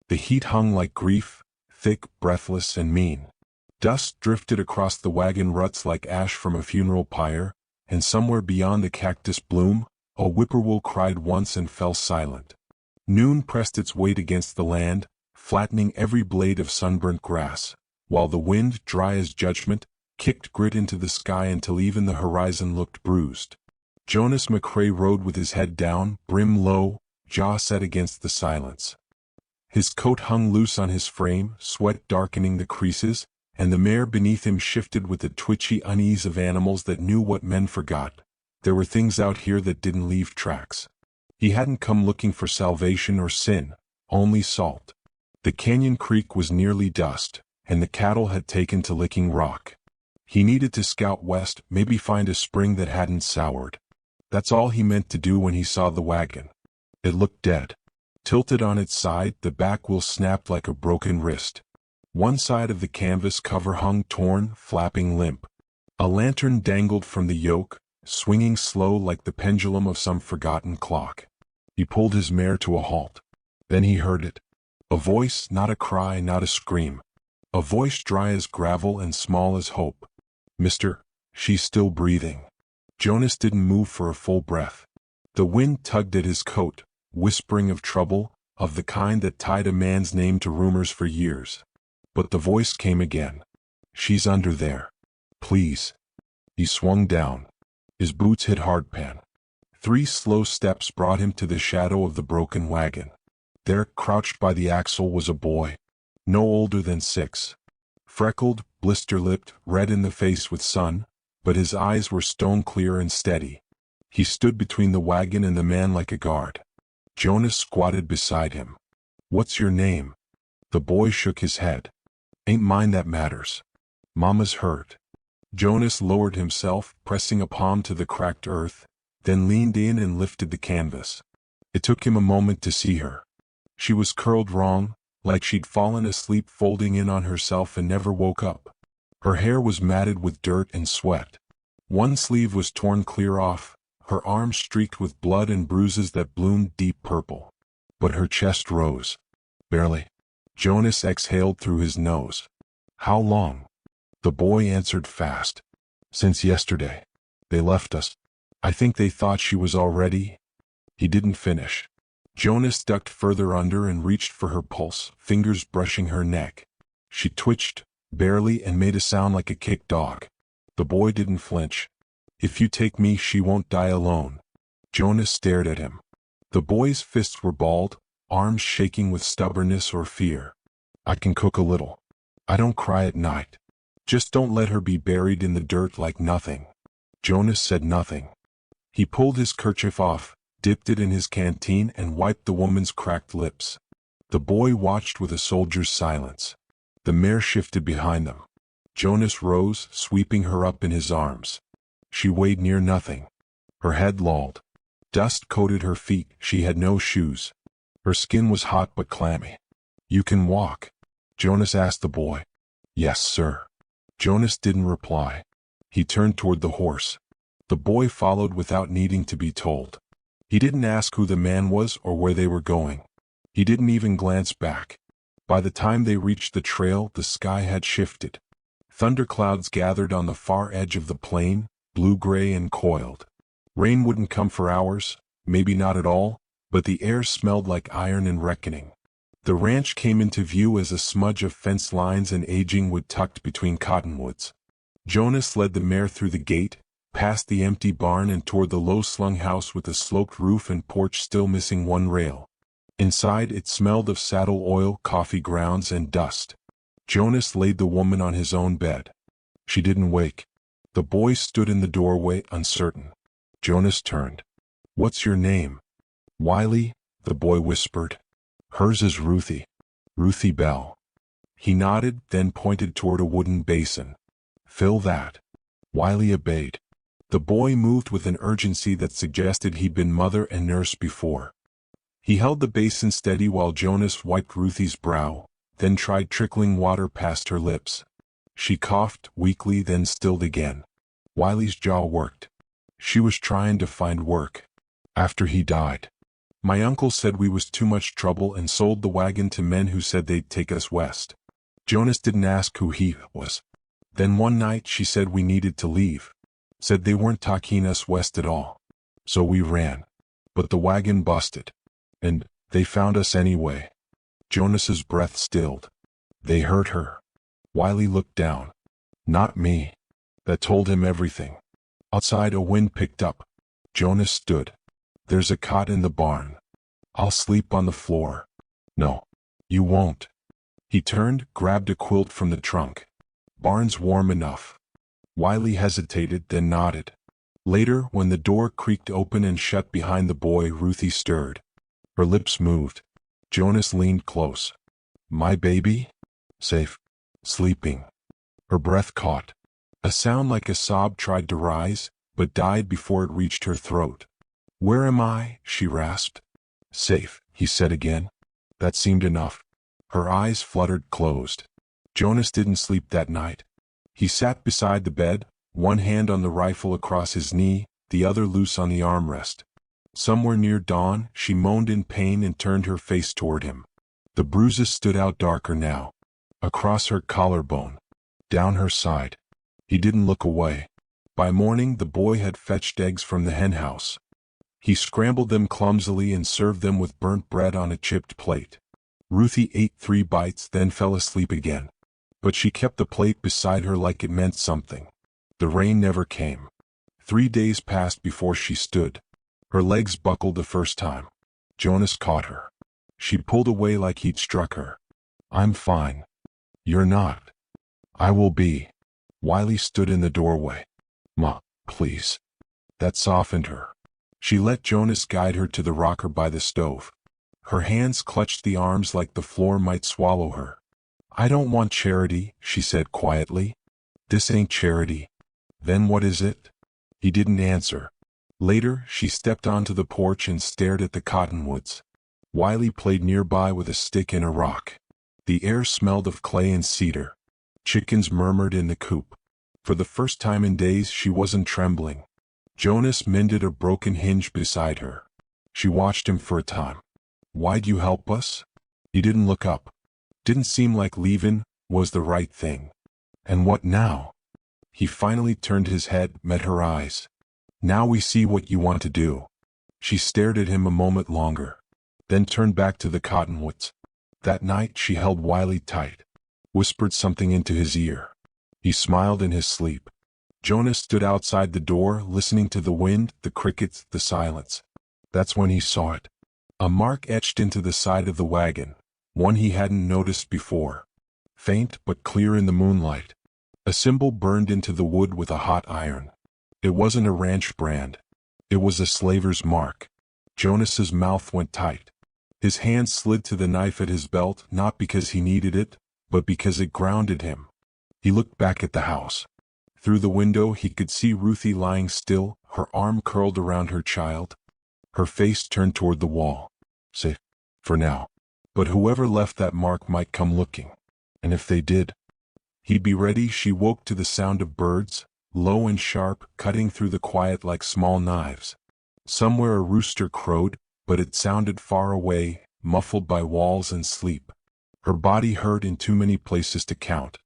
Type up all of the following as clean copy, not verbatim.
The heat hung like grief, thick, breathless, and mean. Dust drifted across the wagon ruts like ash from a funeral pyre, and somewhere beyond the cactus bloom, a whippoorwill cried once and fell silent. Noon pressed its weight against the land, flattening every blade of sunburnt grass, while the wind, dry as judgment, kicked grit into the sky until even the horizon looked bruised. Jonas McCrae rode with his head down, brim low, jaw set against the silence. His coat hung loose on his frame, sweat darkening the creases, and the mare beneath him shifted with the twitchy unease of animals that knew what men forgot. There were things out here that didn't leave tracks. He hadn't come looking for salvation or sin, only salt. The canyon creek was nearly dust, and the cattle had taken to licking rock. He needed to scout west, maybe find a spring that hadn't soured. That's all he meant to do when he saw the wagon. It looked dead. Tilted on its side, the back wheel snapped like a broken wrist. One side of the canvas cover hung torn, flapping limp. A lantern dangled from the yoke, swinging slow like the pendulum of some forgotten clock. He pulled his mare to a halt. Then he heard it. A voice, not a cry, not a scream. A voice dry as gravel and small as hope. "Mister, she's still breathing." Jonas didn't move for a full breath. The wind tugged at his coat, whispering of trouble, of the kind that tied a man's name to rumors for years. But the voice came again. "She's under there. Please." He swung down. His boots hit hardpan. 3 slow steps brought him to the shadow of the broken wagon. There, crouched by the axle, was a boy, no older than 6. Freckled, blister-lipped, red in the face with sun, but his eyes were stone-clear and steady. He stood between the wagon and the man like a guard. Jonas squatted beside him. "What's your name?" The boy shook his head. "Ain't mine that matters. Mama's hurt." Jonas lowered himself, pressing a palm to the cracked earth, then leaned in and lifted the canvas. It took him a moment to see her. She was curled wrong, like she'd fallen asleep folding in on herself and never woke up. Her hair was matted with dirt and sweat. One sleeve was torn clear off, her arms streaked with blood and bruises that bloomed deep purple. But her chest rose. Barely. Jonas exhaled through his nose. "How long?" The boy answered fast. "Since yesterday. They left us. I think they thought she was already—" He didn't finish. Jonas ducked further under and reached for her pulse, fingers brushing her neck. She twitched, barely, and made a sound like a kicked dog. The boy didn't flinch. "If you take me, she won't die alone." Jonas stared at him. The boy's fists were balled, arms shaking with stubbornness or fear. "I can cook a little. I don't cry at night. Just don't let her be buried in the dirt like nothing." Jonas said nothing. He pulled his kerchief off, dipped it in his canteen, and wiped the woman's cracked lips. The boy watched with a soldier's silence. The mare shifted behind them. Jonas rose, sweeping her up in his arms. She weighed near nothing. Her head lolled. Dust coated her feet, she had no shoes. Her skin was hot but clammy. "You can walk?" Jonas asked the boy. "Yes, sir." Jonas didn't reply. He turned toward the horse. The boy followed without needing to be told. He didn't ask who the man was or where they were going. He didn't even glance back. By the time they reached the trail, the sky had shifted. Thunderclouds gathered on the far edge of the plain, blue-gray and coiled. Rain wouldn't come for hours, maybe not at all, but the air smelled like iron and reckoning. The ranch came into view as a smudge of fence lines and aging wood tucked between cottonwoods. Jonas led the mare through the gate, past the empty barn and toward the low-slung house with a sloped roof and porch still missing one rail. Inside, it smelled of saddle oil, coffee grounds, and dust. Jonas laid the woman on his own bed. She didn't wake. The boy stood in the doorway, uncertain. Jonas turned. "What's your name?" "Wiley," the boy whispered. "Hers is Ruthie. Ruthie Bell." He nodded, then pointed toward a wooden basin. "Fill that." Wiley obeyed. The boy moved with an urgency that suggested he'd been mother and nurse before. He held the basin steady while Jonas wiped Ruthie's brow, then tried trickling water past her lips. She coughed weakly, then stilled again. Wiley's jaw worked. She was trying to find work. After he died. My uncle said we was too much trouble and sold the wagon to men who said they'd take us west. Jonas didn't ask who he was. Then one night she said we needed to leave. Said they weren't taking us west at all. So we ran. But the wagon busted. And they found us anyway. Jonas's breath stilled. They hurt her. Wiley looked down. Not me. That told him everything. Outside a wind picked up. Jonas stood. There's a cot in the barn. I'll sleep on the floor. No. You won't. He turned, grabbed a quilt from the trunk. Barn's warm enough. Wiley hesitated, then nodded. Later, when the door creaked open and shut behind the boy, Ruthie stirred. Her lips moved. Jonas leaned close. My baby? Safe. Sleeping. Her breath caught. A sound like a sob tried to rise, but died before it reached her throat. Where am I? She rasped. Safe, he said again. That seemed enough. Her eyes fluttered closed. Jonas didn't sleep that night. He sat beside the bed, one hand on the rifle across his knee, the other loose on the armrest. Somewhere near dawn, she moaned in pain and turned her face toward him. The bruises stood out darker now. Across her collarbone. Down her side. He didn't look away. By morning the boy had fetched eggs from the henhouse. He scrambled them clumsily and served them with burnt bread on a chipped plate. Ruthie ate 3 bites, then fell asleep again. But she kept the plate beside her like it meant something. The rain never came. 3 days passed before she stood. Her legs buckled the first time. Jonas caught her. She pulled away like he'd struck her. I'm fine. You're not. I will be. Wiley stood in the doorway. Ma, please. That softened her. She let Jonas guide her to the rocker by the stove. Her hands clutched the arms like the floor might swallow her. I don't want charity, she said quietly. This ain't charity. Then what is it? He didn't answer. Later, she stepped onto the porch and stared at the cottonwoods. Wiley played nearby with a stick and a rock. The air smelled of clay and cedar. Chickens murmured in the coop. For the first time in days she wasn't trembling. Jonas mended a broken hinge beside her. She watched him for a time. Why'd you help us? He didn't look up. Didn't seem like leaving was the right thing. And what now? He finally turned his head, met her eyes. Now we see what you want to do. She stared at him a moment longer. Then turned back to the cottonwoods. That night she held Wiley tight. Whispered something into his ear. He smiled in his sleep. Jonas stood outside the door, listening to the wind, the crickets, the silence. That's when he saw it. A mark etched into the side of the wagon, one he hadn't noticed before. Faint but clear in the moonlight. A symbol burned into the wood with a hot iron. It wasn't a ranch brand. It was a slaver's mark. Jonas's mouth went tight. His hand slid to the knife at his belt, not because he needed it, but because it grounded him. He looked back at the house. Through the window he could see Ruthie lying still, her arm curled around her child. Her face turned toward the wall. Safe. For now. But whoever left that mark might come looking. And if they did, he'd be ready. She woke to the sound of birds, low and sharp, cutting through the quiet like small knives. Somewhere a rooster crowed, but it sounded far away, muffled by walls and sleep. Her body hurt in too many places to count.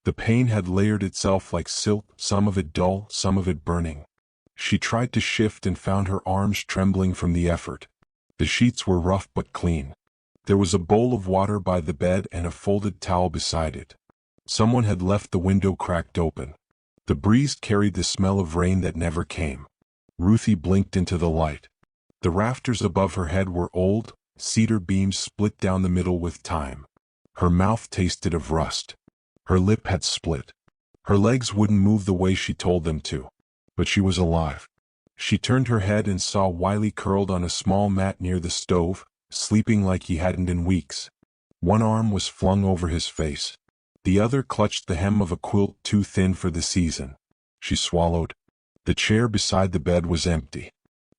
The pain had layered itself like silt, some of it dull, some of it burning. She tried to shift and found her arms trembling from the effort. The sheets were rough but clean. There was a bowl of water by the bed and a folded towel beside it. Someone had left the window cracked open. The breeze carried the smell of rain that never came. Ruthie blinked into the light. The rafters above her head were old, cedar beams split down the middle with time. Her mouth tasted of rust. Her lip had split. Her legs wouldn't move the way she told them to. But she was alive. She turned her head and saw Wiley curled on a small mat near the stove, sleeping like he hadn't in weeks. One arm was flung over his face. The other clutched the hem of a quilt too thin for the season. She swallowed. The chair beside the bed was empty.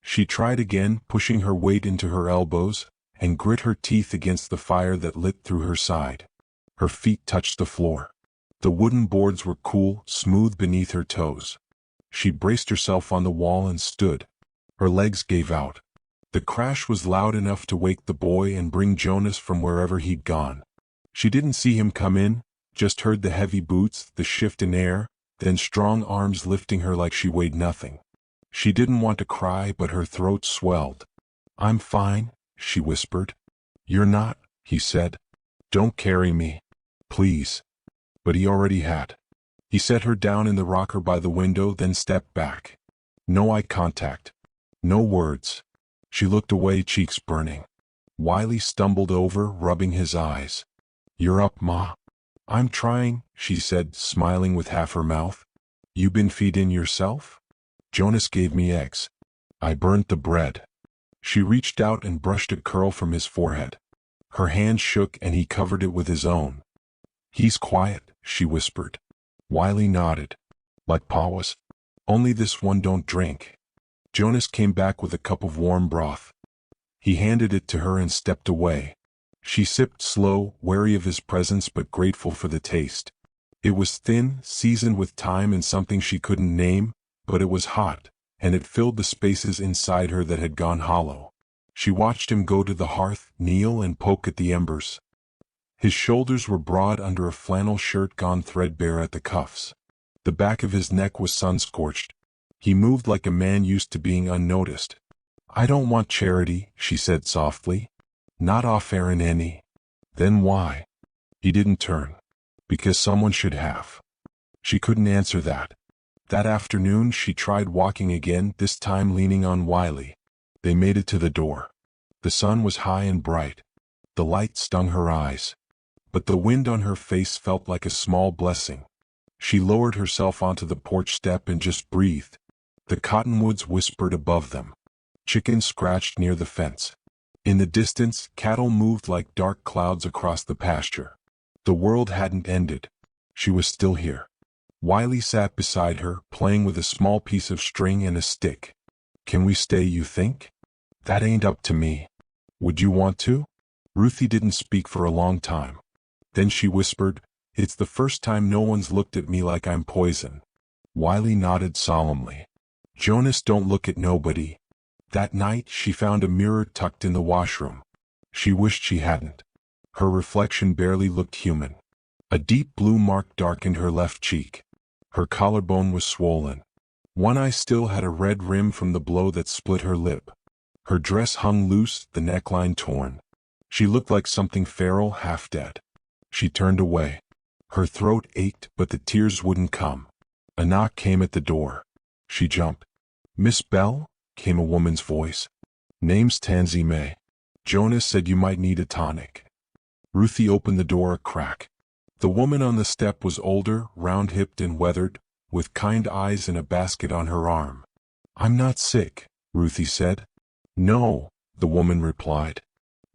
She tried again, pushing her weight into her elbows, and grit her teeth against the fire that lit through her side. Her feet touched the floor. The wooden boards were cool, smooth beneath her toes. She braced herself on the wall and stood. Her legs gave out. The crash was loud enough to wake the boy and bring Jonas from wherever he'd gone. She didn't see him come in, just heard the heavy boots, the shift in air, then strong arms lifting her like she weighed nothing. She didn't want to cry, but her throat swelled. "I'm fine," she whispered. "You're not," he said. "Don't carry me. Please." But he already had. He set her down in the rocker by the window, then stepped back. No eye contact. No words. She looked away, cheeks burning. Wiley stumbled over, rubbing his eyes. "You're up, Ma." "I'm trying," she said, smiling with half her mouth. "You been feeding yourself?" "Jonas gave me eggs. I burnt the bread." She reached out and brushed a curl from his forehead. Her hand shook and he covered it with his own. "He's quiet," she whispered. Wiley nodded. "Like Pa was. Only this one don't drink." Jonas came back with a cup of warm broth. He handed it to her and stepped away. She sipped slow, wary of his presence but grateful for the taste. It was thin, seasoned with thyme and something she couldn't name, but it was hot, and it filled the spaces inside her that had gone hollow. She watched him go to the hearth, kneel and poke at the embers. His shoulders were broad under a flannel shirt gone threadbare at the cuffs. The back of his neck was sun-scorched. He moved like a man used to being unnoticed. "I don't want charity," she said softly. "Not off-air in any." "Then why?" He didn't turn. "Because someone should have." She couldn't answer that. That afternoon she tried walking again, this time leaning on Wiley. They made it to the door. The sun was high and bright. The light stung her eyes. But the wind on her face felt like a small blessing. She lowered herself onto the porch step and just breathed. The cottonwoods whispered above them. Chickens scratched near the fence. In the distance, cattle moved like dark clouds across the pasture. The world hadn't ended. She was still here. Wiley sat beside her, playing with a small piece of string and a stick. "Can we stay, you think?" "That ain't up to me." "Would you want to?" Ruthie didn't speak for a long time. Then she whispered, "It's the first time no one's looked at me like I'm poison." Wiley nodded solemnly. "Jonas don't look at nobody." That night she found a mirror tucked in the washroom. She wished she hadn't. Her reflection barely looked human. A deep blue mark darkened her left cheek. Her collarbone was swollen. One eye still had a red rim from the blow that split her lip. Her dress hung loose, the neckline torn. She looked like something feral, half dead. She turned away. Her throat ached, but the tears wouldn't come. A knock came at the door. She jumped. "Miss Bell?" came a woman's voice. "Name's Tansy May. Jonas said you might need a tonic." Ruthie opened the door a crack. The woman on the step was older, round-hipped and weathered, with kind eyes and a basket on her arm. "I'm not sick," Ruthie said. "No," the woman replied.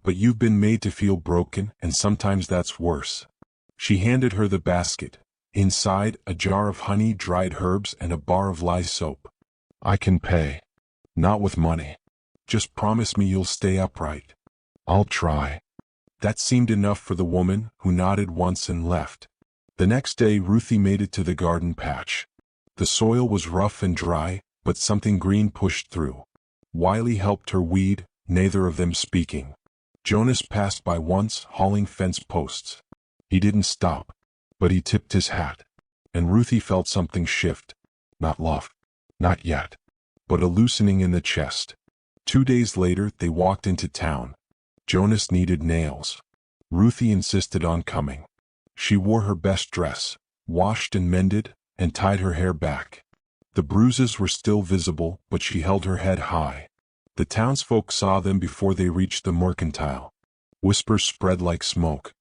"But you've been made to feel broken, and sometimes that's worse." She handed her the basket. Inside, a jar of honey, dried herbs, and a bar of lye soap. "I can pay." "Not with money. Just promise me you'll stay upright." "I'll try." That seemed enough for the woman, who nodded once and left. The next day Ruthie made it to the garden patch. The soil was rough and dry, but something green pushed through. Wiley helped her weed, neither of them speaking. Jonas passed by once, hauling fence posts. He didn't stop, but he tipped his hat. And Ruthie felt something shift. Not love. Not yet. But a loosening in the chest. 2 days later they walked into town. Jonas needed nails. Ruthie insisted on coming. She wore her best dress, washed and mended, and tied her hair back. The bruises were still visible, but she held her head high. The townsfolk saw them before they reached the mercantile. Whispers spread like smoke.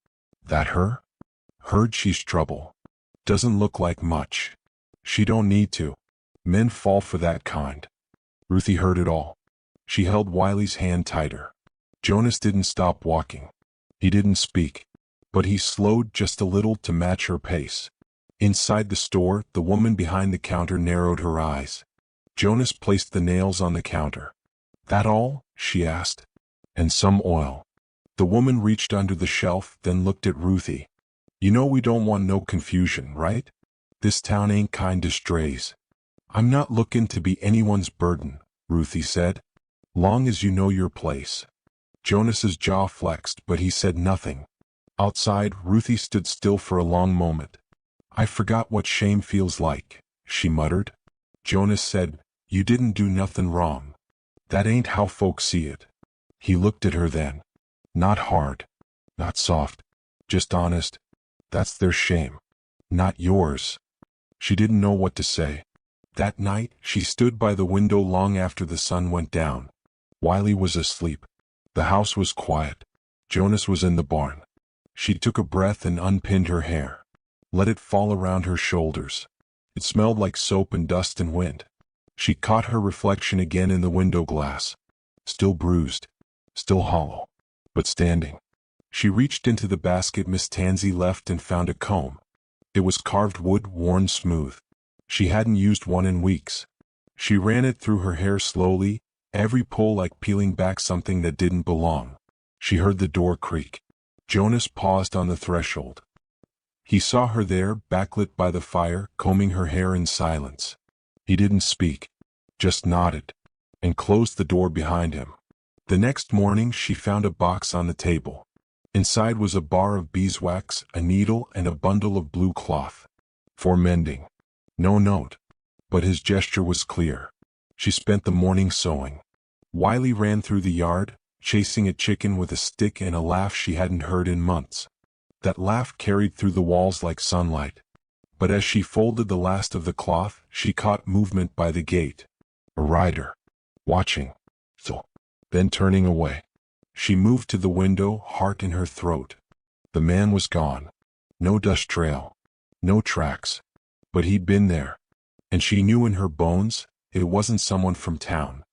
"That her? Heard she's trouble. Doesn't look like much. She don't need to. Men fall for that kind." Ruthie heard it all. She held Wiley's hand tighter. Jonas didn't stop walking. He didn't speak. But he slowed just a little to match her pace. Inside the store, the woman behind the counter narrowed her eyes. Jonas placed the nails on the counter. "That all?" she asked. "And some oil." The woman reached under the shelf, then looked at Ruthie. "You know we don't want no confusion, right? This town ain't kind to strays." "I'm not looking to be anyone's burden," Ruthie said. Long as you know your place. Jonas's jaw flexed, but he said nothing. Outside, Ruthie stood still for a long moment. I forgot what shame feels like, she muttered. Jonas said, you didn't do nothing wrong. That ain't how folks see it. He looked at her then. Not hard. Not soft. Just honest. That's their shame. Not yours. She didn't know what to say. That night, she stood by the window long after the sun went down. Wiley was asleep. The house was quiet. Jonas was in the barn. She took a breath and unpinned her hair. Let it fall around her shoulders. It smelled like soap and dust and wind. She caught her reflection again in the window glass. Still bruised. Still hollow. But standing. She reached into the basket Miss Tansy left and found a comb. It was carved wood, worn smooth. She hadn't used one in weeks. She ran it through her hair slowly, every pull like peeling back something that didn't belong. She heard the door creak. Jonas paused on the threshold. He saw her there, backlit by the fire, combing her hair in silence. He didn't speak, just nodded, and closed the door behind him. The next morning she found a box on the table. Inside was a bar of beeswax, a needle, and a bundle of blue cloth. For mending. No note. But his gesture was clear. She spent the morning sewing. Wiley ran through the yard, chasing a chicken with a stick and a laugh she hadn't heard in months. That laugh carried through the walls like sunlight. But as she folded the last of the cloth, she caught movement by the gate. A rider. Watching. Then turning away. She moved to the window, heart in her throat. The man was gone. No dust trail. No tracks. But he'd been there. And she knew in her bones, it wasn't someone from town.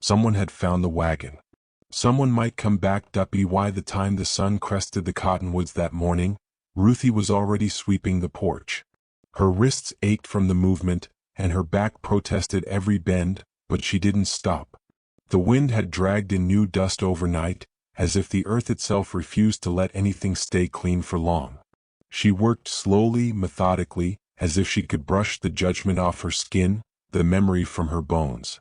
Someone had found the wagon. Someone might come back. By the time the sun crested the cottonwoods that morning, Ruthie was already sweeping the porch. Her wrists ached from the movement, and her back protested every bend, but she didn't stop. The wind had dragged in new dust overnight, as if the earth itself refused to let anything stay clean for long. She worked slowly, methodically, as if she could brush the judgment off her skin, the memory from her bones.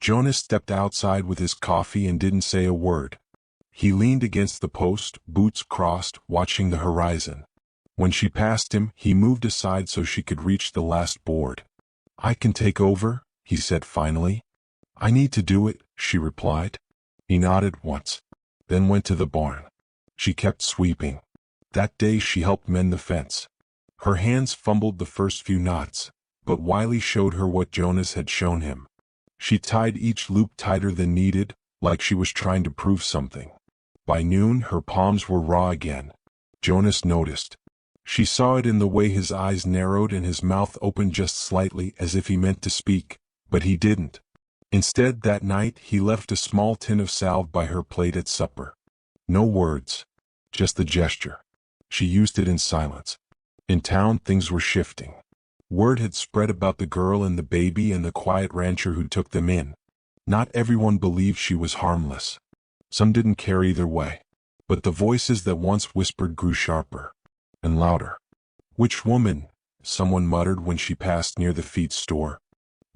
Jonas stepped outside with his coffee and didn't say a word. He leaned against the post, boots crossed, watching the horizon. When she passed him, he moved aside so she could reach the last board. I can take over, he said finally. I need to do it, she replied. He nodded once, then went to the barn. She kept sweeping. That day she helped mend the fence. Her hands fumbled the first few knots, but Wiley showed her what Jonas had shown him. She tied each loop tighter than needed, like she was trying to prove something. By noon her palms were raw again. Jonas noticed. She saw it in the way his eyes narrowed and his mouth opened just slightly as if he meant to speak, but he didn't. Instead, that night he left a small tin of salve by her plate at supper. No words. Just the gesture. She used it in silence. In town things were shifting. Word had spread about the girl and the baby and the quiet rancher who took them in. Not everyone believed she was harmless. Some didn't care either way. But the voices that once whispered grew sharper. And louder. Which woman? Someone muttered when she passed near the feed store.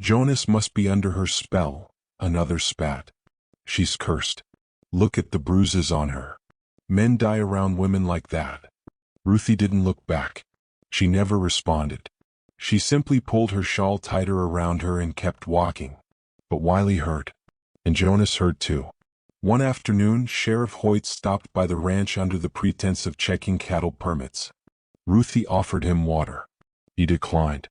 Jonas must be under her spell, another spat. She's cursed. Look at the bruises on her. Men die around women like that. Ruthie didn't look back. She never responded. She simply pulled her shawl tighter around her and kept walking. But Wiley heard. And Jonas heard too. One afternoon, Sheriff Hoyt stopped by the ranch under the pretense of checking cattle permits. Ruthie offered him water. He declined.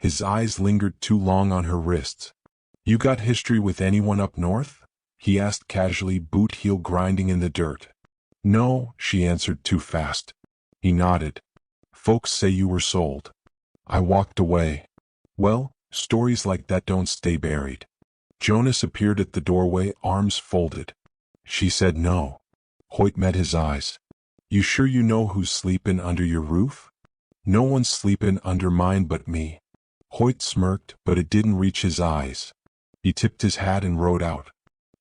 His eyes lingered too long on her wrists. You got history with anyone up north? He asked casually, boot heel grinding in the dirt. No, she answered too fast. He nodded. Folks say you were sold. I walked away. Well, stories like that don't stay buried. Jonas appeared at the doorway, arms folded. She said no. Hoyt met his eyes. You sure you know who's sleepin' under your roof? No one's sleepin' under mine but me. Hoyt smirked, but it didn't reach his eyes. He tipped his hat and rode out.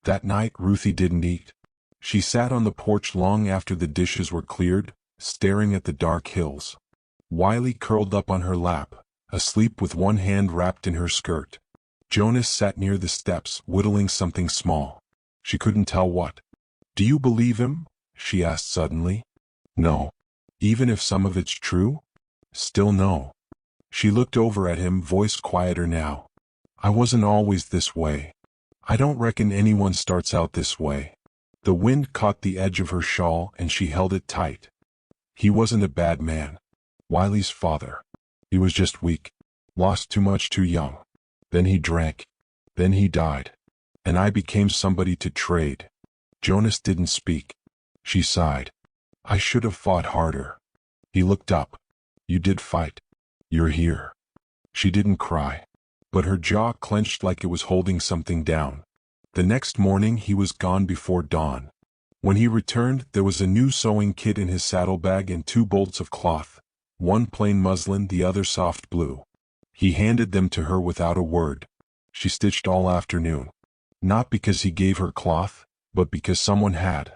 That night Ruthie didn't eat. She sat on the porch long after the dishes were cleared, staring at the dark hills. Wiley curled up on her lap, asleep with one hand wrapped in her skirt. Jonas sat near the steps, whittling something small. She couldn't tell what. Do you believe him? She asked suddenly. No. Even if some of it's true? Still no. She looked over at him, voice quieter now. I wasn't always this way. I don't reckon anyone starts out this way. The wind caught the edge of her shawl and she held it tight. He wasn't a bad man. Wiley's father. He was just weak. Lost too much too young. Then he drank. Then he died. And I became somebody to trade. Jonas didn't speak. She sighed. I should have fought harder. He looked up. You did fight. You're here. She didn't cry, but her jaw clenched like it was holding something down. The next morning he was gone before dawn. When he returned, there was a new sewing kit in his saddlebag and 2 bolts of cloth, one plain muslin, the other soft blue. He handed them to her without a word. She stitched all afternoon. Not because he gave her cloth, but because someone had.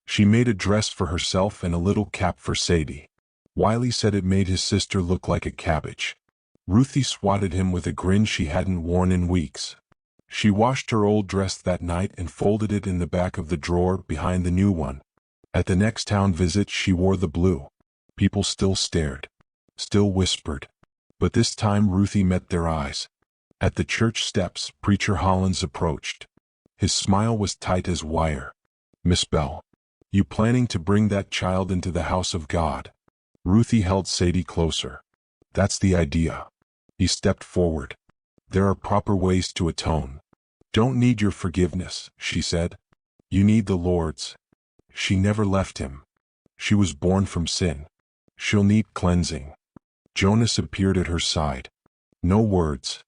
She made a dress for herself and a little cap for Sadie. Wiley said it made his sister look like a cabbage. Ruthie swatted him with a grin she hadn't worn in weeks. She washed her old dress that night and folded it in the back of the drawer behind the new one. At the next town visit she wore the blue. People still stared. Still whispered. But this time Ruthie met their eyes. At the church steps, Preacher Hollins approached. His smile was tight as wire. Miss Bell. You planning to bring that child into the house of God? Ruthie held Sadie closer. That's the idea. He stepped forward. There are proper ways to atone. Don't need your forgiveness, she said. You need the Lord's. She never left him. She was born from sin. She'll need cleansing. Jonas appeared at her side. No words.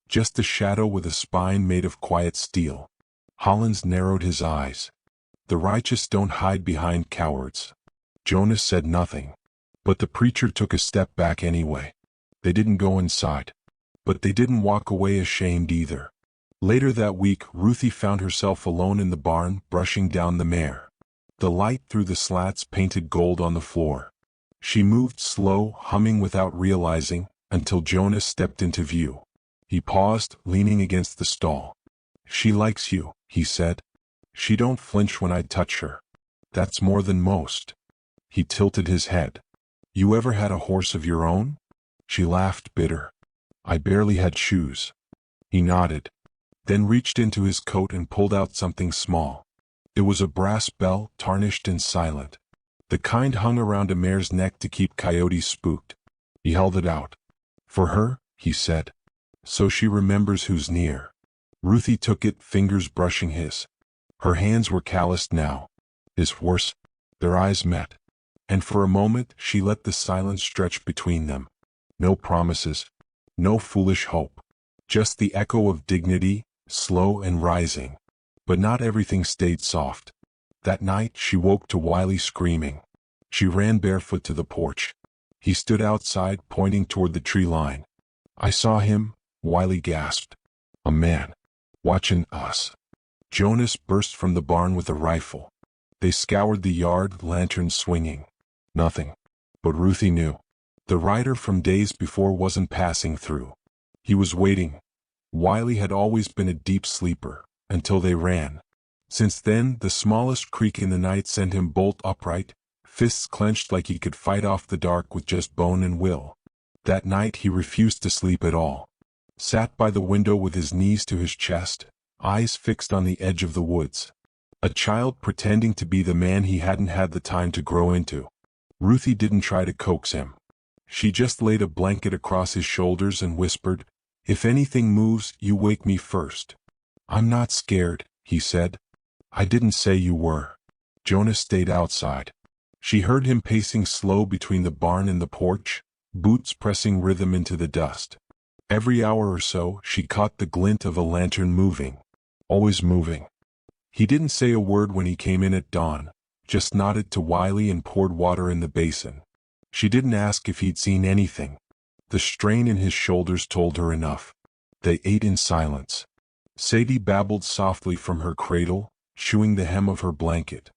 Just a shadow with a spine made of quiet steel. Hollins narrowed his eyes. The righteous don't hide behind cowards. Jonas said nothing. But the preacher took a step back anyway. They didn't go inside. But they didn't walk away ashamed either. Later that week, Ruthie found herself alone in the barn, brushing down the mare. The light through the slats painted gold on the floor. She moved slow, humming without realizing, until Jonas stepped into view. He paused, leaning against the stall. She likes you, he said. She don't flinch when I touch her. That's more than most. He tilted his head. You ever had a horse of your own? She laughed bitter. I barely had shoes. He nodded. Then reached into his coat and pulled out something small. It was a brass bell, tarnished and silent. The kind hung around a mare's neck to keep coyotes spooked. He held it out. For her, he said. So she remembers who's near. Ruthie took it, fingers brushing his. Her hands were calloused now. His worse. Their eyes met. And for a moment she let the silence stretch between them. No promises. No foolish hope. Just the echo of dignity, slow and rising. But not everything stayed soft. That night she woke to Wiley screaming. She ran barefoot to the porch. He stood outside, pointing toward the tree line. I saw him, Wiley gasped. A man. Watching us. Jonas burst from the barn with a rifle. They scoured the yard, lanterns swinging. Nothing. But Ruthie knew. The rider from days before wasn't passing through. He was waiting. Wiley had always been a deep sleeper, until they ran. Since then, the smallest creak in the night sent him bolt upright, fists clenched like he could fight off the dark with just bone and will. That night he refused to sleep at all. Sat by the window with his knees to his chest, eyes fixed on the edge of the woods. A child pretending to be the man he hadn't had the time to grow into. Ruthie didn't try to coax him. She just laid a blanket across his shoulders and whispered, If anything moves, you wake me first. I'm not scared, he said. I didn't say you were. Jonas stayed outside. She heard him pacing slow between the barn and the porch, boots pressing rhythm into the dust. Every hour or so, she caught the glint of a lantern moving. Always moving. He didn't say a word when he came in at dawn, just nodded to Wiley and poured water in the basin. She didn't ask if he'd seen anything. The strain in his shoulders told her enough. They ate in silence. Sadie babbled softly from her cradle, chewing the hem of her blanket.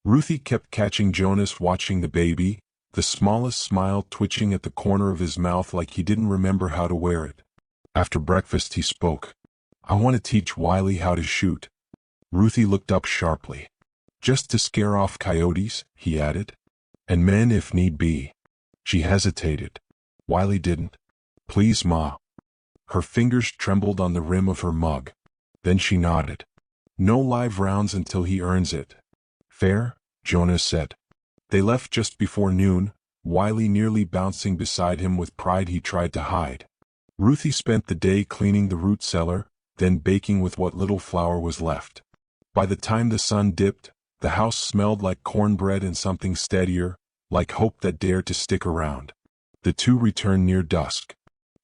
Ruthie kept catching Jonas watching the baby, the smallest smile twitching at the corner of his mouth like he didn't remember how to wear it. After breakfast he spoke. I want to teach Wiley how to shoot. Ruthie looked up sharply. Just to scare off coyotes, he added. And men if need be. She hesitated. Wiley didn't. Please, Ma. Her fingers trembled on the rim of her mug. Then she nodded. No live rounds until he earns it. Fair, Jonas said. They left just before noon, Wiley nearly bouncing beside him with pride he tried to hide. Ruthie spent the day cleaning the root cellar, then baking with what little flour was left. By the time the sun dipped, the house smelled like cornbread and something steadier, like hope that dared to stick around. The two returned near dusk.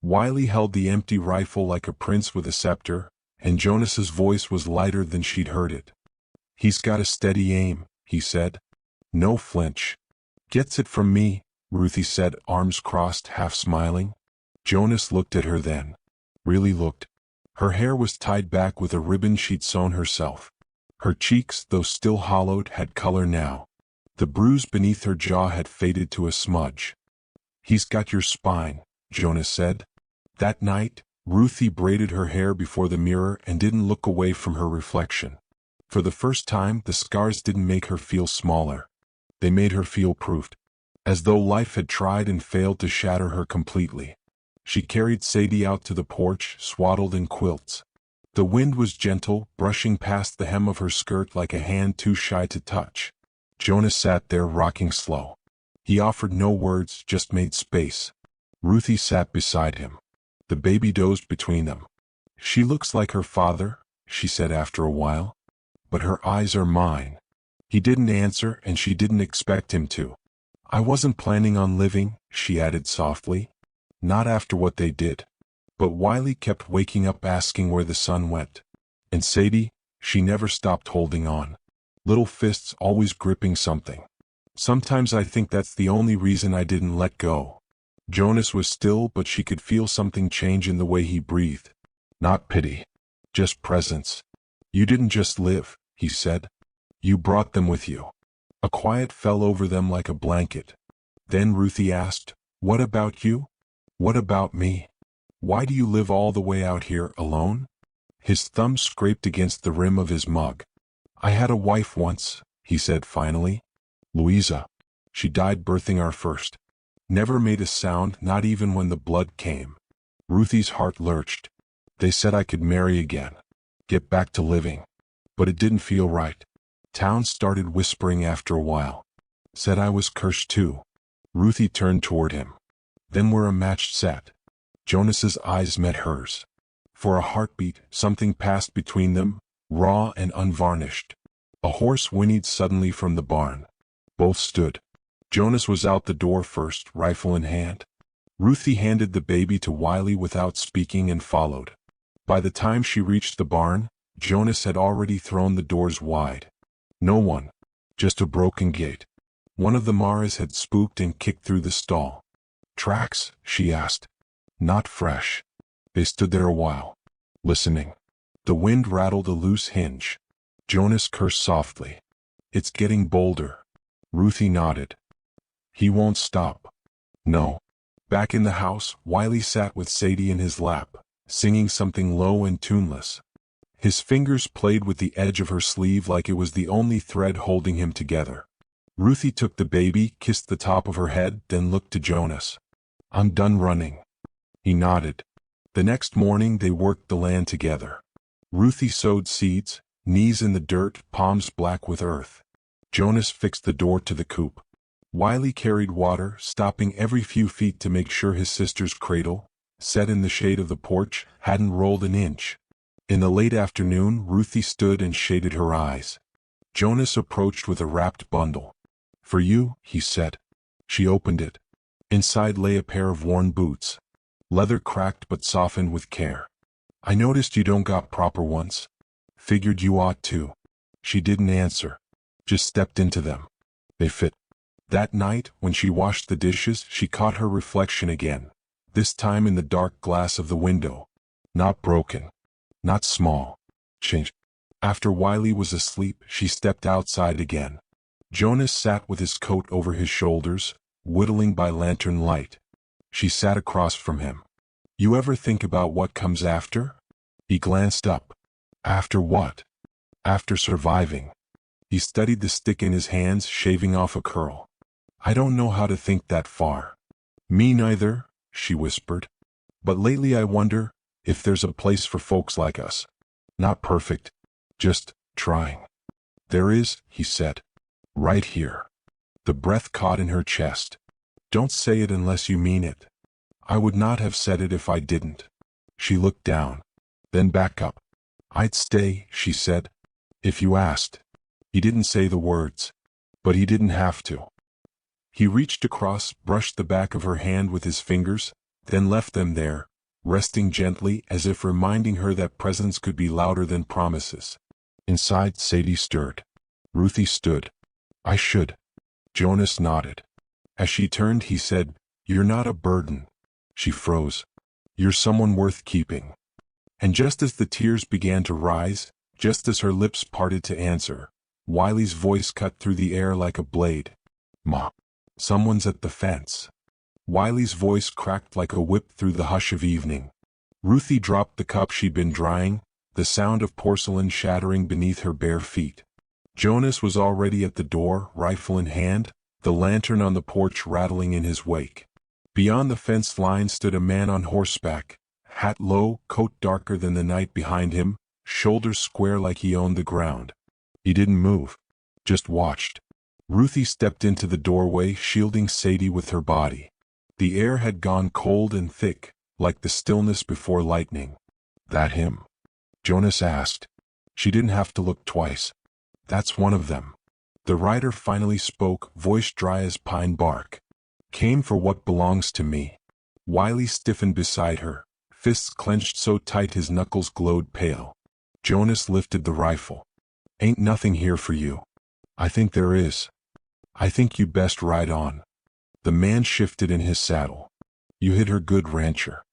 Wiley held the empty rifle like a prince with a scepter, and Jonas's voice was lighter than she'd heard it. He's got a steady aim, he said. No flinch. Gets it from me, Ruthie said, arms crossed, half smiling. Jonas looked at her then. Really looked. Her hair was tied back with a ribbon she'd sewn herself. Her cheeks, though still hollowed, had color now. The bruise beneath her jaw had faded to a smudge. He's got your spine, Jonas said. That night, Ruthie braided her hair before the mirror and didn't look away from her reflection. For the first time, the scars didn't make her feel smaller. They made her feel proofed. As though life had tried and failed to shatter her completely. She carried Sadie out to the porch, swaddled in quilts. The wind was gentle, brushing past the hem of her skirt like a hand too shy to touch. Jonas sat there rocking slow. He offered no words, just made space. Ruthie sat beside him. The baby dozed between them. She looks like her father, she said after a while. But her eyes are mine. He didn't answer, and she didn't expect him to. I wasn't planning on living, she added softly. Not after what they did. But Wiley kept waking up asking where the sun went. And Sadie, she never stopped holding on. Little fists always gripping something. Sometimes I think that's the only reason I didn't let go. Jonas was still, but she could feel something change in the way he breathed. Not pity. Just presence. You didn't just live, he said. You brought them with you. A quiet fell over them like a blanket. Then Ruthie asked, What about you? What about me? Why do you live all the way out here alone? His thumb scraped against the rim of his mug. I had a wife once, he said finally. Louisa. She died birthing our first. Never made a sound, not even when the blood came. Ruthie's heart lurched. They said I could marry again. Get back to living. But it didn't feel right. Town started whispering after a while. Said I was cursed too. Ruthie turned toward him. Then we're a matched set. Jonas's eyes met hers. For a heartbeat, something passed between them, raw and unvarnished. A horse whinnied suddenly from the barn. Both stood. Jonas was out the door first, rifle in hand. Ruthie handed the baby to Wiley without speaking and followed. By the time she reached the barn, Jonas had already thrown the doors wide. No one. Just a broken gate. One of the Maras had spooked and kicked through the stall. Tracks? She asked. Not fresh. They stood there a while, listening. The wind rattled a loose hinge. Jonas cursed softly. It's getting bolder. Ruthie nodded. He won't stop. No. Back in the house, Wiley sat with Sadie in his lap, singing something low and tuneless. His fingers played with the edge of her sleeve like it was the only thread holding him together. Ruthie took the baby, kissed the top of her head, then looked to Jonas. I'm done running. He nodded. The next morning they worked the land together. Ruthie sowed seeds, knees in the dirt, palms black with earth. Jonas fixed the door to the coop. Wiley carried water, stopping every few feet to make sure his sister's cradle, set in the shade of the porch, hadn't rolled an inch. In the late afternoon, Ruthie stood and shaded her eyes. Jonas approached with a wrapped bundle. For you, he said. She opened it. Inside lay a pair of worn boots. Leather cracked but softened with care. I noticed you don't got proper ones. Figured you ought to. She didn't answer. Just stepped into them. They fit. That night, when she washed the dishes, she caught her reflection again. This time in the dark glass of the window. Not broken. Not small. Changed. After Wiley was asleep, she stepped outside again. Jonas sat with his coat over his shoulders, whittling by lantern light. She sat across from him. You ever think about what comes after? He glanced up. After what? After surviving. He studied the stick in his hands, shaving off a curl. I don't know how to think that far. Me neither, she whispered. But lately I wonder if there's a place for folks like us. Not perfect, just trying. There is, he said. Right here. The breath caught in her chest. Don't say it unless you mean it. I would not have said it if I didn't. She looked down, then back up. I'd stay, she said, if you asked. He didn't say the words, but he didn't have to. He reached across, brushed the back of her hand with his fingers, then left them there, resting gently as if reminding her that presence could be louder than promises. Inside, Sadie stirred. Ruthie stood. I should. Jonas nodded. As she turned, he said, You're not a burden. She froze. You're someone worth keeping. And just as the tears began to rise, just as her lips parted to answer, Wiley's voice cut through the air like a blade. Ma. Someone's at the fence. Wiley's voice cracked like a whip through the hush of evening. Ruthie dropped the cup she'd been drying, the sound of porcelain shattering beneath her bare feet. Jonas was already at the door, rifle in hand, the lantern on the porch rattling in his wake. Beyond the fence line stood a man on horseback, hat low, coat darker than the night behind him, shoulders square like he owned the ground. He didn't move, just watched. Ruthie stepped into the doorway, shielding Sadie with her body. The air had gone cold and thick, like the stillness before lightning. That him? Jonas asked. She didn't have to look twice. That's one of them. The rider finally spoke, voice dry as pine bark. Came for what belongs to me. Wiley stiffened beside her, fists clenched so tight his knuckles glowed pale. Jonas lifted the rifle. Ain't nothing here for you. I think there is. I think you best ride on. The man shifted in his saddle. You hit her good, rancher.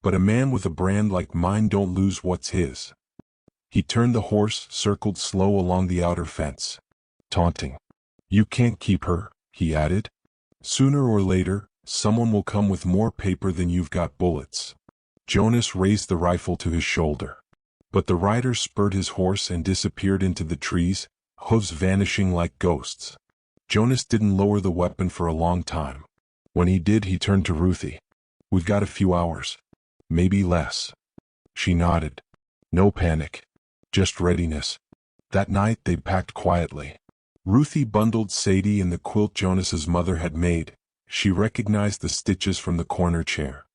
But a man with a brand like mine don't lose what's his. He turned the horse, circled slow along the outer fence. Taunting. You can't keep her, he added. Sooner or later, someone will come with more paper than you've got bullets. Jonas raised the rifle to his shoulder. But the rider spurred his horse and disappeared into the trees, hooves vanishing like ghosts. Jonas didn't lower the weapon for a long time. When he did, he turned to Ruthie. We've got a few hours. Maybe less. She nodded. No panic. Just readiness. That night they packed quietly. Ruthie bundled Sadie in the quilt Jonas's mother had made. She recognized the stitches from the corner chair.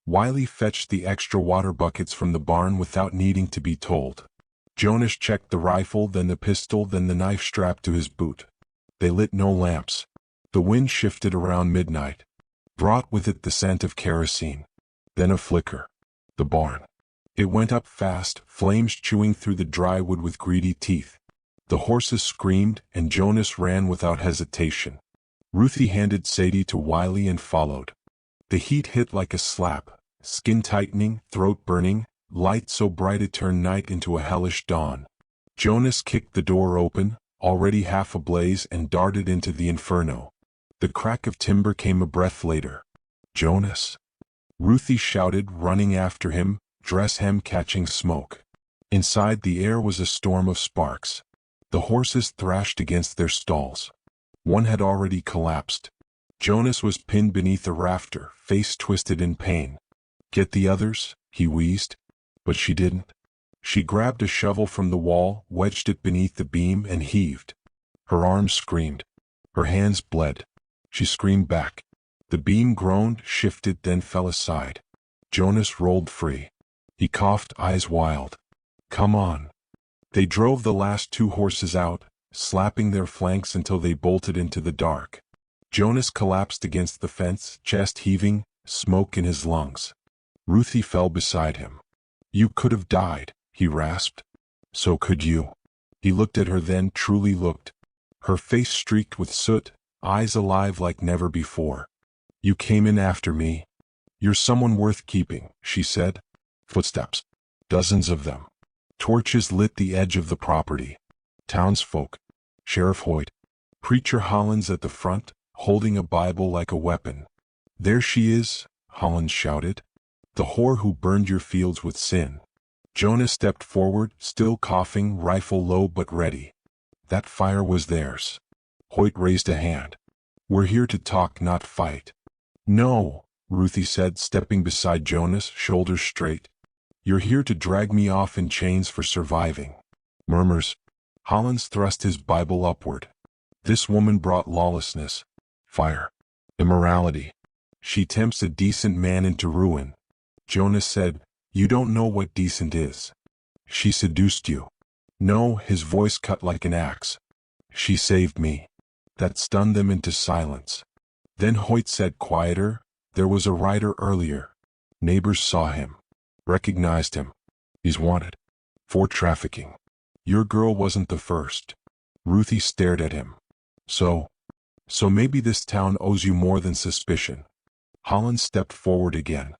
Wiley fetched the extra water buckets from the barn without needing to be told. Jonas checked the rifle, then the pistol, then the knife strapped to his boot. They lit no lamps. The wind shifted around midnight, brought with it the scent of kerosene. Then a flicker. The barn. It went up fast, flames chewing through the dry wood with greedy teeth. The horses screamed, and Jonas ran without hesitation. Ruthie handed Sadie to Wiley and followed. The heat hit like a slap, skin tightening, throat burning, light so bright it turned night into a hellish dawn. Jonas kicked the door open, already half ablaze, and darted into the inferno. The crack of timber came a breath later. Jonas! Ruthie shouted, running after him, dress hem catching smoke. Inside, the air was a storm of sparks. The horses thrashed against their stalls. One had already collapsed. Jonas was pinned beneath a rafter, face twisted in pain. Get the others, he wheezed. But she didn't. She grabbed a shovel from the wall, wedged it beneath the beam, and heaved. Her arms screamed. Her hands bled. She screamed back. The beam groaned, shifted, then fell aside. Jonas rolled free. He coughed, eyes wild. Come on. They drove the last two horses out, slapping their flanks until they bolted into the dark. Jonas collapsed against the fence, chest heaving, smoke in his lungs. Ruthie fell beside him. You could have died, he rasped. So could you. He looked at her, then truly looked. Her face streaked with soot, eyes alive like never before. You came in after me. You're someone worth keeping, she said. Footsteps. Dozens of them. Torches lit the edge of the property. Townsfolk. Sheriff Hoyt. Preacher Hollins at the front, holding a Bible like a weapon. There she is, Hollins shouted. The whore who burned your fields with sin. Jonas stepped forward, still coughing, rifle low but ready. That fire was theirs. Hoyt raised a hand. We're here to talk, not fight. No, Ruthie said, stepping beside Jonas, shoulders straight. You're here to drag me off in chains for surviving. Murmurs. Hollins thrust his Bible upward. This woman brought lawlessness, fire, immorality. She tempts a decent man into ruin. Jonas said, You don't know what decent is. She seduced you. No, his voice cut like an axe. She saved me. That stunned them into silence. Then Hoyt said quieter, There was a rider earlier. Neighbors saw him. Recognized him. He's wanted. For trafficking. Your girl wasn't the first. Ruthie stared at him. So maybe this town owes you more than suspicion. Hollins stepped forward again.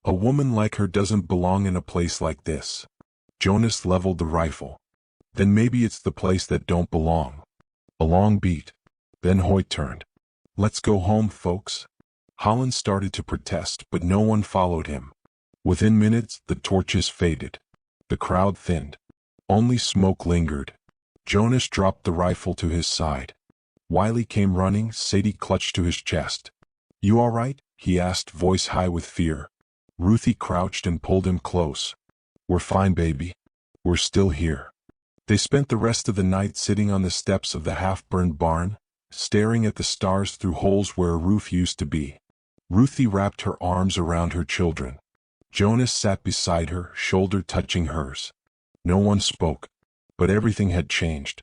A woman like her doesn't belong in a place like this. Jonas leveled the rifle. Then maybe it's the place that don't belong. A long beat. Then Hoyt turned. Let's go home, folks. Hollins started to protest, but no one followed him. Within minutes, the torches faded. The crowd thinned. Only smoke lingered. Jonas dropped the rifle to his side. Wiley came running, Sadie clutched to his chest. You all right? He asked, voice high with fear. Ruthie crouched and pulled him close. We're fine, baby. We're still here. They spent the rest of the night sitting on the steps of the half-burned barn, staring at the stars through holes where a roof used to be. Ruthie wrapped her arms around her children. Jonas sat beside her, shoulder touching hers. No one spoke, but everything had changed.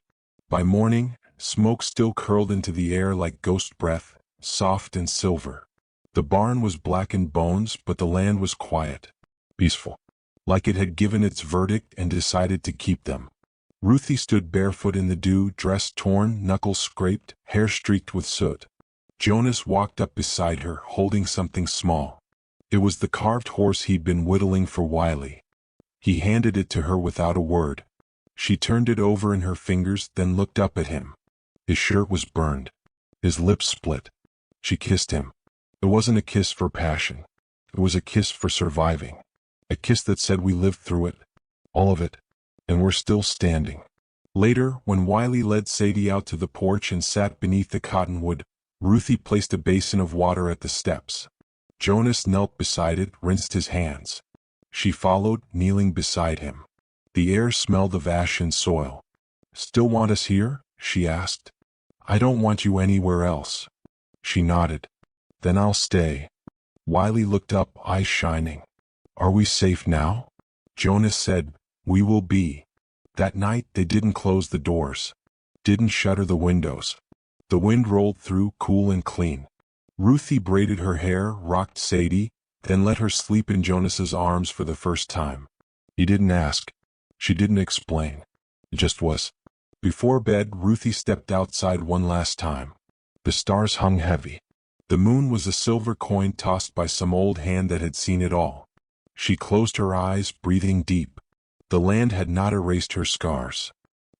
By morning, smoke still curled into the air like ghost breath, soft and silver. The barn was black in bones, but the land was quiet, peaceful, like it had given its verdict and decided to keep them. Ruthie stood barefoot in the dew, dress torn, knuckles scraped, hair streaked with soot. Jonas walked up beside her, holding something small. It was the carved horse he'd been whittling for Wiley. He handed it to her without a word. She turned it over in her fingers, then looked up at him. His shirt was burned. His lips split. She kissed him. It wasn't a kiss for passion. It was a kiss for surviving. A kiss that said we lived through it. All of it. And we're still standing. Later, when Wiley led Sadie out to the porch and sat beneath the cottonwood, Ruthie placed a basin of water at the steps. Jonas knelt beside it, rinsed his hands. She followed, kneeling beside him. The air smelled of ash and soil. Still want us here? She asked. I don't want you anywhere else. She nodded. Then I'll stay. Wiley looked up, eyes shining. Are we safe now? Jonas said, We will be. That night they didn't close the doors. Didn't shutter the windows. The wind rolled through, cool and clean. Ruthie braided her hair, rocked Sadie, then let her sleep in Jonas's arms for the first time. He didn't ask. She didn't explain. It just was. Before bed, Ruthie stepped outside one last time. The stars hung heavy. The moon was a silver coin tossed by some old hand that had seen it all. She closed her eyes, breathing deep. The land had not erased her scars.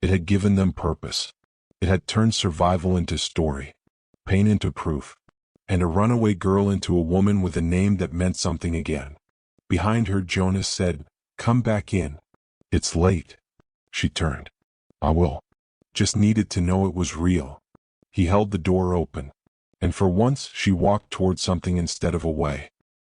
It had given them purpose. It had turned survival into story, pain into proof, and a runaway girl into a woman with a name that meant something again. Behind her, Jonas said, Come back in. It's late. She turned. I will. Just needed to know it was real. He held the door open. And for once, she walked toward something instead of away.